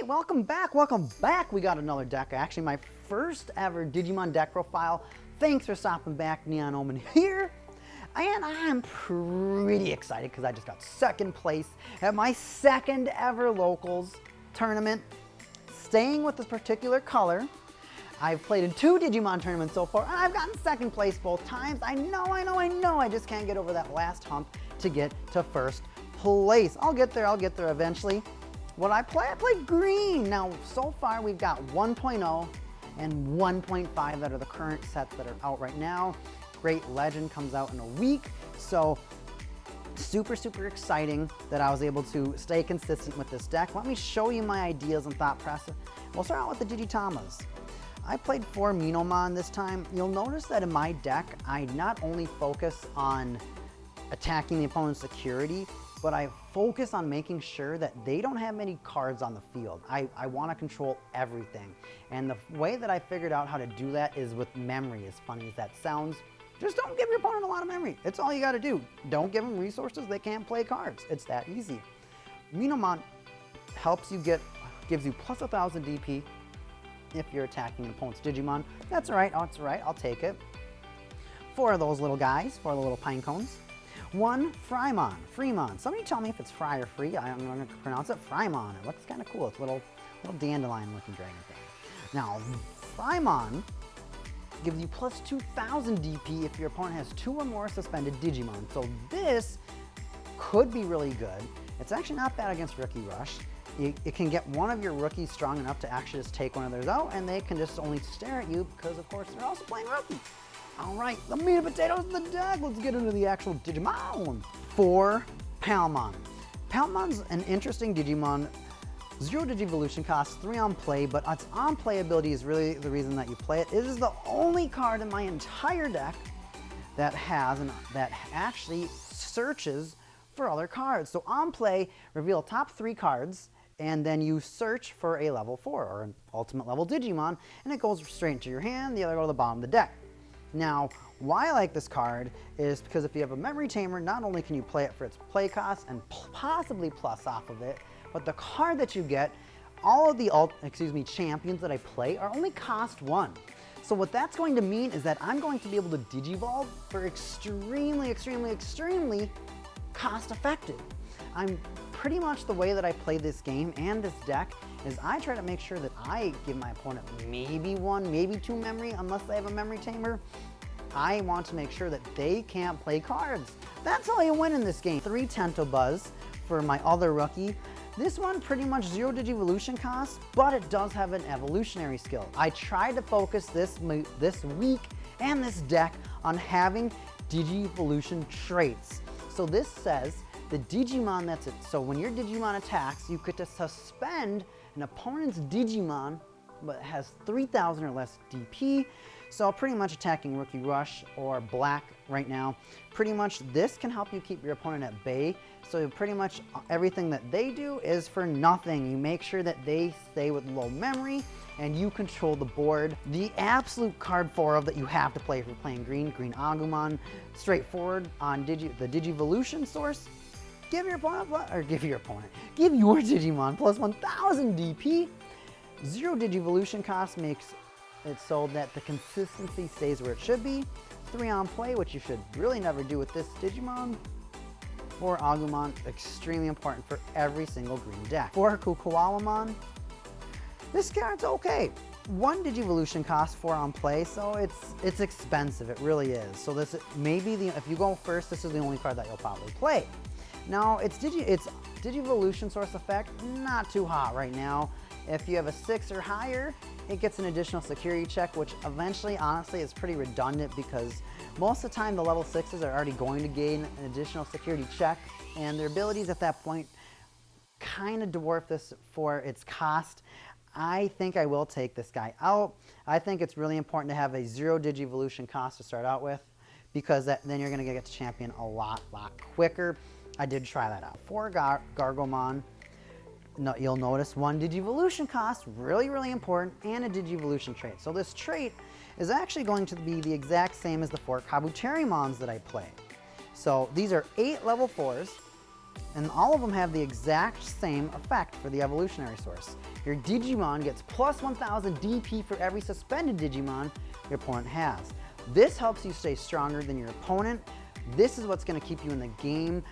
Hey, welcome back, welcome back. We got another deck, actually my first ever Digimon deck profile. Thanks for stopping back, NeonOmen here. And I'm pretty excited because I just got second place at my second ever locals tournament. Staying with this particular color. I've played in 2 Digimon tournaments so far, and I've gotten second place both times. I know, I just can't get over that last hump to get to first place. I'll get there eventually. What I play green. Now, so far we've got 1.0 and 1.5 that are the current sets that are out right now. Great Legend comes out in a week, so super exciting that I was able to stay consistent with this deck. Let me show you my ideas and thought process. We'll start out with the Digitamas. I played 4 Myotismon this time. You'll notice that in my deck, I not only focus on attacking the opponent's security, but I focus on making sure that they don't have many cards on the field. I want to control everything. And the way that I figured out how to do that is with memory, as funny as that sounds. Just don't give your opponent a lot of memory. It's all you got to do. Don't give them resources they can't play cards. It's that easy. Myotismon helps you gives you plus 1,000 DP if you're attacking an opponent's Digimon. That's all right, I'll take it. 4 of those little guys, 4 of the little pine cones. 1 Fremon. Somebody tell me if it's Fry or Free. I'm going to pronounce it Fremon. It looks kind of cool. It's a little dandelion looking dragon thing. Now, Fremon gives you plus 2,000 DP if your opponent has 2 or more suspended Digimon. So this could be really good. It's actually not bad against Rookie Rush. It can get one of your rookies strong enough to actually just take one of theirs out, and they can just only stare at you because, of course, they're also playing rookie. All right, the meat and potatoes of the deck. Let's get into the actual Digimon. 4 Palmon. Palmon's an interesting Digimon. 0 Digivolution costs, 3 on play, but its on play ability is really the reason that you play it. It is the only card in my entire deck that actually searches for other cards. So on play, reveal top 3 cards, and then you search for a level 4 or an ultimate level Digimon, and it goes straight into your hand. The other go to the bottom of the deck. Now, why I like this card is because if you have a memory tamer, not only can you play it for its play cost and possibly plus off of it, but the card that you get, all of the champions that I play are only cost 1. So what that's going to mean is that I'm going to be able to Digivolve for extremely cost effective. I'm pretty much the way that I play this game and this deck is I try to make sure that I give my opponent maybe 1, maybe 2 memory, unless they have a memory tamer. I want to make sure that they can't play cards. That's how you win in this game. 3 Tentobuzz for my other rookie. This one pretty much 0 Digivolution costs, but it does have an evolutionary skill. I tried to focus this week and this deck on having Digivolution traits. So this says the Digimon that's it. So when your Digimon attacks, you get to suspend an opponent's Digimon, but it has 3,000 or less DP. So pretty much attacking Rookie Rush or Black right now. Pretty much this can help you keep your opponent at bay. So pretty much everything that they do is for nothing. You make sure that they stay with low memory and you control the board. The absolute card 4 of that you have to play if you're playing green, GranKuwagamon, straightforward on the Digivolution source. Give your Digimon plus 1,000 DP. 0 Digivolution cost makes it so that the consistency stays where it should be. 3 on play, which you should really never do with this Digimon. 4 Agumon, extremely important for every single green deck. 4 GranKuwagamon. This card's okay. 1 Digivolution costs 4 on play, so it's expensive. It really is. So this maybe if you go first, this is the only card that you'll probably play. Now, its Digivolution source effect, not too hot right now. If you have a 6 or higher, it gets an additional security check, which eventually, honestly, is pretty redundant because most of the time the level 6s are already going to gain an additional security check, and their abilities at that point kind of dwarf this for its cost. I think I will take this guy out. I think it's really important to have a 0 Digivolution cost to start out with because then you're going to get to champion a lot quicker. I did try that out. 4 Gargomon. No, you'll notice 1 Digivolution cost, really important, and a Digivolution trait. So this trait is actually going to be the exact same as the 4 Kabuterimons that I play. So these are 8 level 4s, And all of them have the exact same effect for the evolutionary source. Your Digimon gets plus 1000 DP for every suspended Digimon your opponent has. This helps you stay stronger than your opponent. This is what's going to keep you in the game.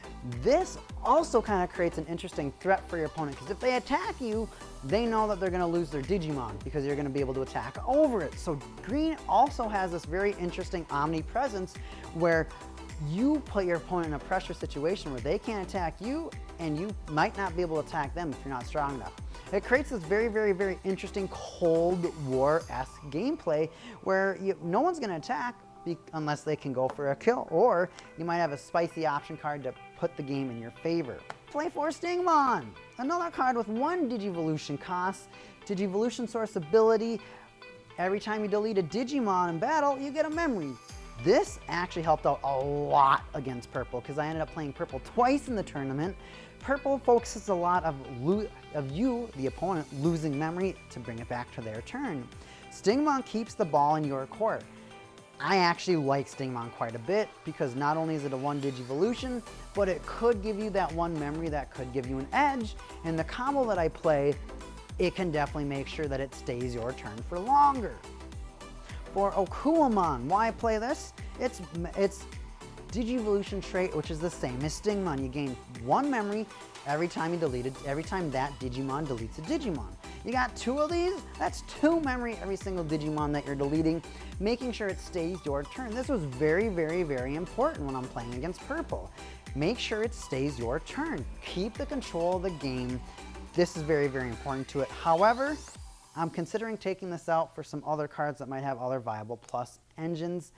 This also kind of creates an interesting threat for your opponent, because if they attack you, they know that they're going to lose their Digimon because you're going to be able to attack over it. So green also has this very interesting omnipresence where you put your opponent in a pressure situation where they can't attack you, and you might not be able to attack them if you're not strong enough. It creates this very, very, very interesting Cold War-esque gameplay where no one's going to attack unless they can go for a kill, or you might have a spicy option card to put the game in your favor. Play for Stingmon, another card with 1 Digivolution cost, Digivolution source ability. Every time you delete a Digimon in battle, you get a memory. This actually helped out a lot against purple, because I ended up playing purple twice in the tournament. Purple focuses a lot of you, the opponent, losing memory to bring it back to their turn. Stingmon keeps the ball in your court. I actually like Stingmon quite a bit, because not only is it a 1 Digivolution, but it could give you that 1 memory that could give you an edge. And the combo that I play, it can definitely make sure that it stays your turn for longer. For RagnaLordmon, why play this? It's Digivolution trait, which is the same as Stingmon. You gain 1 memory every time that Digimon deletes a Digimon. You got 2 of these, that's 2 memory every single Digimon that you're deleting, making sure it stays your turn. This was very, very, very important when I'm playing against purple. Make sure it stays your turn. Keep the control of the game. This is very, very important to it. However, I'm considering taking this out for some other cards that might have other viable plus engines.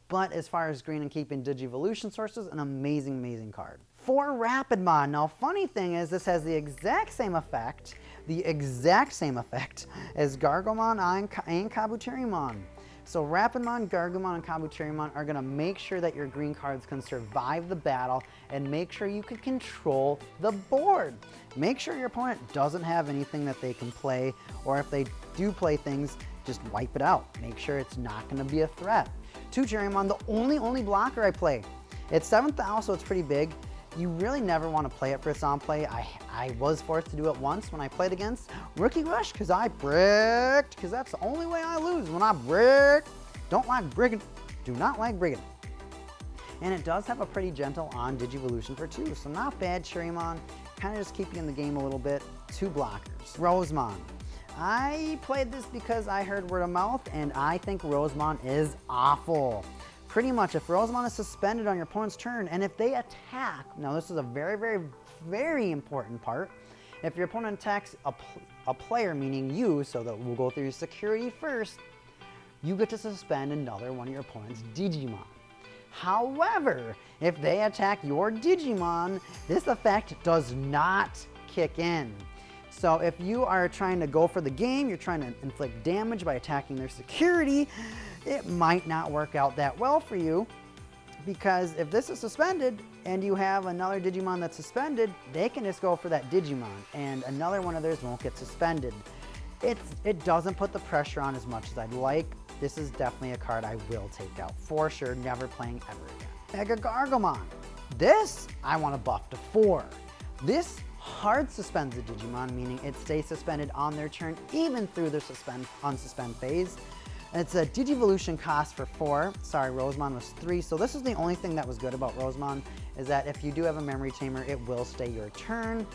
But as far as green and keeping Digivolution sources, an amazing, amazing card. For Rapidmon, now funny thing is this has the exact same effect as Gargomon and Kabuterimon. So Rapidmon, Gargomon, and Kabuterimon are going to make sure that your green cards can survive the battle and make sure you can control the board. Make sure your opponent doesn't have anything that they can play, or if they do play things, just wipe it out. Make sure it's not going to be a threat. Tuterimon, the only blocker I play. It's 7th Al, so it's pretty big. You really never want to play it for its on play. I was forced to do it once when I played against Rookie Rush, because I bricked, because that's the only way I lose, when I brick. Don't like bricking, do not like bricking. And it does have a pretty gentle on Digivolution for 2, so not bad, Cherrymon. Kind of just keep you in the game a little bit. 2 blockers. Rosemon. I played this because I heard word of mouth, and I think Rosemon is awful. Pretty much, if Rosemon is suspended on your opponent's turn, and if they attack, now this is a very, very, very important part. If your opponent attacks a player, meaning you, so that we'll go through your security first, you get to suspend another one of your opponent's Digimon. However, if they attack your Digimon, this effect does not kick in. So if you are trying to go for the game, you're trying to inflict damage by attacking their security, it might not work out that well for you, because if this is suspended and you have another Digimon that's suspended, they can just go for that Digimon and another one of theirs won't get suspended. It doesn't put the pressure on as much as I'd like. This is definitely a card I will take out for sure, never playing ever again. Mega Gargomon. This I want to buff to 4. This hard suspends the Digimon, meaning it stays suspended on their turn even through their unsuspend phase. It's a Digivolution cost for 4. Sorry, Rosemon was 3. So this is the only thing that was good about Rosemon, is that if you do have a memory tamer, it will stay your turn.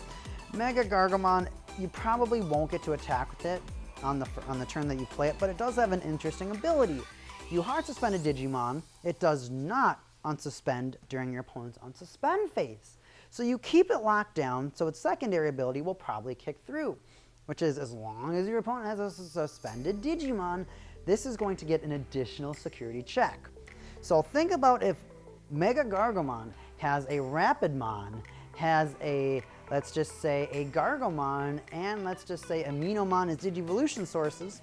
Mega Gargomon, you probably won't get to attack with it on the turn that you play it, but it does have an interesting ability. You hard suspend a Digimon, it does not unsuspend during your opponent's unsuspend phase. So you keep it locked down, so its secondary ability will probably kick through, which is as long as your opponent has a suspended Digimon, this is going to get an additional security check. So think about if Mega Gargomon has a Rapidmon, has a, let's just say, a Gargomon, and let's just say Aminomon as Digivolution sources.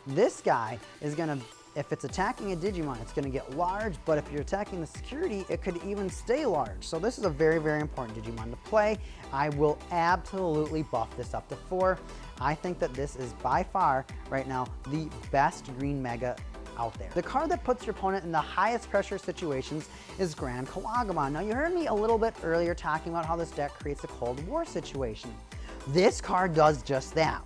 This guy is going to, if it's attacking a Digimon, it's going to get large, but if you're attacking the security, it could even stay large. So this is a very, very important Digimon to play. I will absolutely buff this up to 4. I think that this is by far, right now, the best green Mega out there. The card that puts your opponent in the highest pressure situations is GranKuwagamon. Now you heard me a little bit earlier talking about how this deck creates a Cold War situation. This card does just that.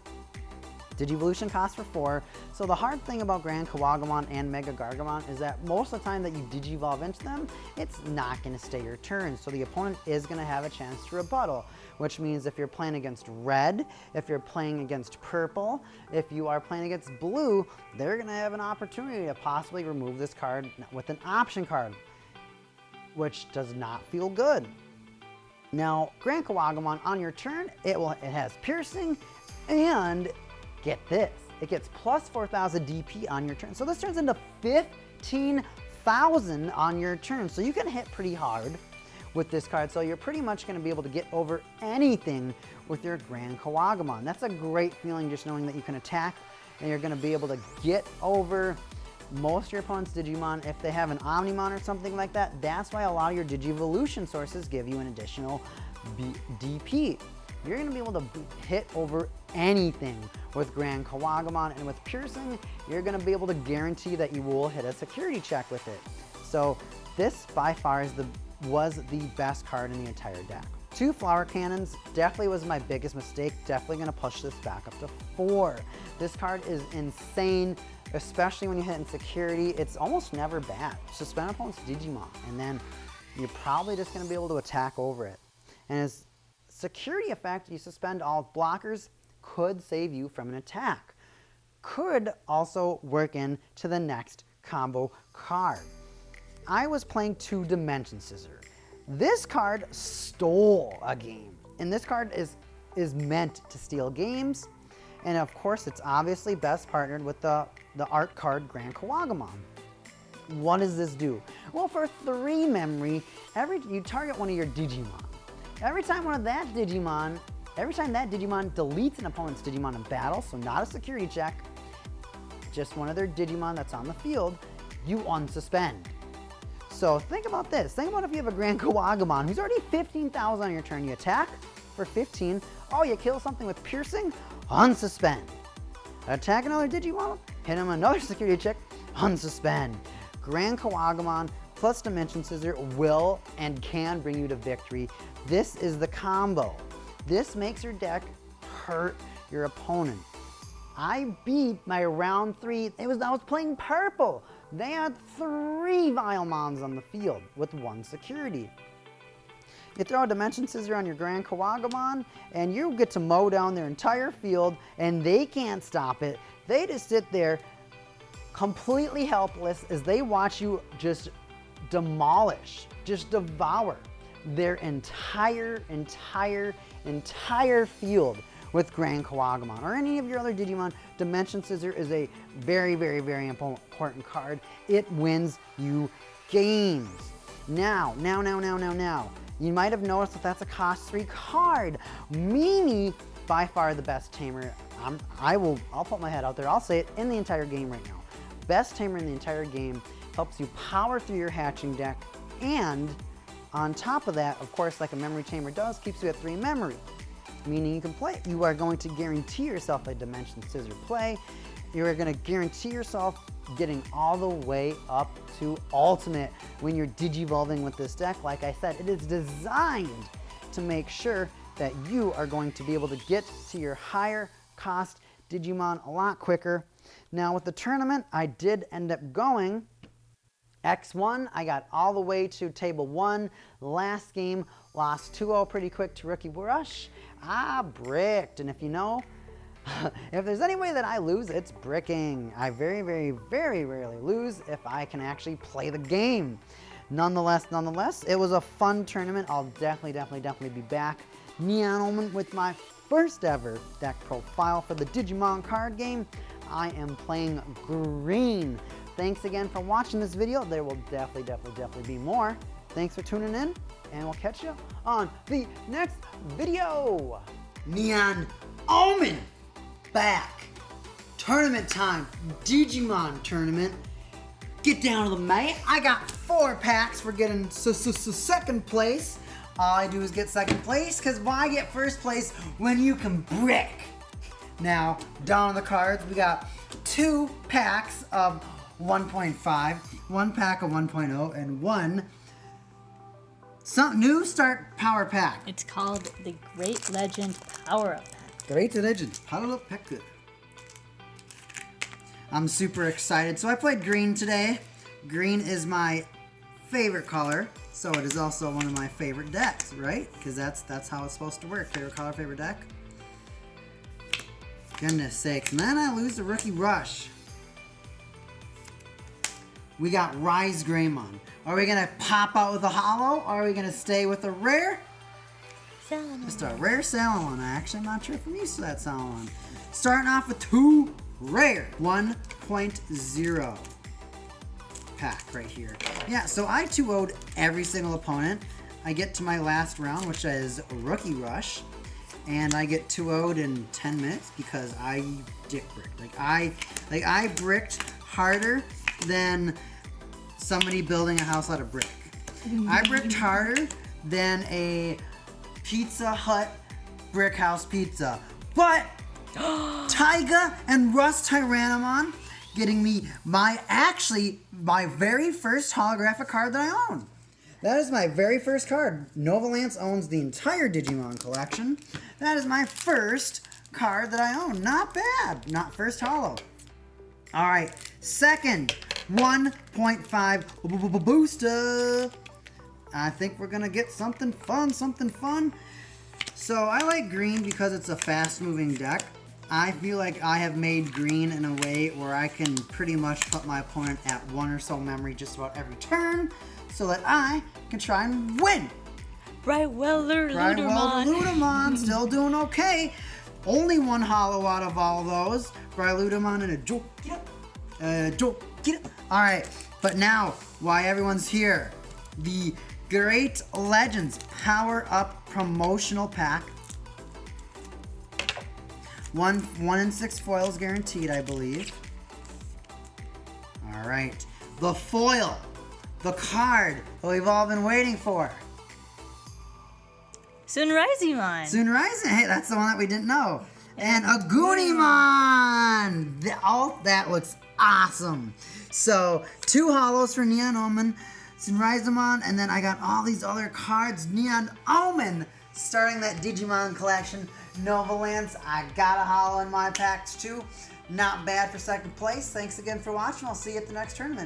Digivolution costs for 4, so the hard thing about GranKuwagamon and Mega Gargamon is that most of the time that you Digivolve into them, it's not going to stay your turn, so the opponent is going to have a chance to rebuttal, which means if you're playing against red, if you're playing against purple, if you are playing against blue, they're going to have an opportunity to possibly remove this card with an option card, which does not feel good. Now, GranKuwagamon on your turn, it has piercing, and get this, it gets plus 4,000 DP on your turn. So this turns into 15,000 on your turn. So you can hit pretty hard with this card. So you're pretty much going to be able to get over anything with your GranKuwagamon. That's a great feeling, just knowing that you can attack and you're going to be able to get over most of your opponent's Digimon. If they have an Omnimon or something like that, that's why a lot of your Digivolution sources give you an additional DP. You're going to be able to hit over anything with GranKuwagamon, and with piercing, you're going to be able to guarantee that you will hit a security check with it. So this by far was the best card in the entire deck. 2 flower cannons definitely was my biggest mistake. Definitely going to push this back up to 4. This card is insane, especially when you hit in security. It's almost never bad. Suspend opponent's Digimon, and then you're probably just going to be able to attack over it. And as security effect, you suspend all blockers, could save you from an attack. Could also work into the next combo card. I was playing 2 Dimension Scissor. This card stole a game, and this card is meant to steal games, and of course it's obviously best partnered with the art card GranKuwagamon. What does this do? Well, for 3 memory, you target one of your Digimon. Every time that Digimon deletes an opponent's Digimon in battle, so not a security check, just one of their Digimon that's on the field, you unsuspend. So think about this. Think about if you have a GranKuwagamon who's already 15,000 on your turn. You attack for 15. Oh, you kill something with piercing? Unsuspend. Attack another Digimon, hit him another security check, unsuspend. GranKuwagamon plus Dimension Scissor will and can bring you to victory. This is the combo. This makes your deck hurt your opponent. I beat my round 3. I was playing purple. They had 3 Vilemons on the field with 1 security. You throw a Dimension Scissor on your GranKuwagamon, and you get to mow down their entire field, and they can't stop it. They just sit there completely helpless as they watch you just demolish, just devour their entire field with GranKuwagamon or any of your other Digimon. Dimension Scissor is a very, very, very important card. It wins you games. Now. You might have noticed that that's a cost 3 card. Mimi, by far the best tamer. I'll put my head out there. I'll say it in the entire game right now. Best tamer in the entire game. Helps you power through your hatching deck, and on top of that, of course, like a memory tamer does, keeps you at 3 memory. Meaning you can play. You are going to guarantee yourself a Dimension Scissor play. You are going to guarantee yourself getting all the way up to Ultimate when you're Digivolving with this deck. Like I said, it is designed to make sure that you are going to be able to get to your higher cost Digimon a lot quicker. Now with the tournament, I did end up going X1. I got all the way to table 1. Last game, lost 2-0 pretty quick to Rookie Rush. Bricked. And if you know, if there's any way that I lose, it's bricking. I very, very, very rarely lose if I can actually play the game. Nonetheless, it was a fun tournament. I'll definitely be back. NeonOmen with my first ever deck profile for the Digimon card game. I am playing green. Thanks again for watching this video. There will definitely be more. Thanks for tuning in, and we'll catch you on the next video. NeonOmen back. Tournament time. Digimon tournament. Get down to the mat. I got 4 packs for getting second place. All I do is get second place, because why get first place when you can brick? Now, down on the cards, we got 2 packs of 1.5, 1 pack of 1.0, and 1 new start power pack. It's called the Great Legend Power Up Pack. Great Legend Power Up Pack. I'm super excited. So I played green today. Green is my favorite color, so it is also one of my favorite decks, right? Because that's how it's supposed to work. Favorite color, favorite deck. Goodness sakes. And then I lose the Rookie Rush. We got Rise Greymon. Are we going to pop out with a holo? Or are we going to stay with a rare? Salamon. Just a rare Salamon. Actually, I'm not sure if I'm used to that Salamon. Starting off with 2 rare. 1.0 pack right here. Yeah, so I 2-0'd every single opponent. I get to my last round, which is Rookie Rush. And I get 2-0'd in 10 minutes because I dick bricked. I bricked harder than somebody building a house out of brick. I bricked harder than a Pizza Hut brick house pizza. But Taiga and Rust Tyrannomon getting me my very first holographic card that I own. That is my very first card. Novalance owns the entire Digimon collection. That is my first card that I own. Not bad. Not first holo. All right. Second, 1.5 booster. I think we're going to get something fun. So I like green because it's a fast-moving deck. I feel like I have made green in a way where I can pretty much put my opponent at 1 or so memory just about every turn so that I can try and win. Lilithmon. Still doing okay. Only 1 holo out of all those. Lilithmon and a joke. All right, but now, why everyone's here. The Great Legends Power Up Promotional Pack. 1 in 6 foils guaranteed, I believe. All right, the foil, the card that we've all been waiting for. Sunrisemon. Hey, that's the one that we didn't know. And a Goonimon. That looks awesome. So 2 holos for NeonOmen, Sunrisemon, and then I got all these other cards. NeonOmen starting that Digimon collection. Novalance, I got a holo in my packs too. Not bad for second place. Thanks again for watching. I'll see you at the next tournament.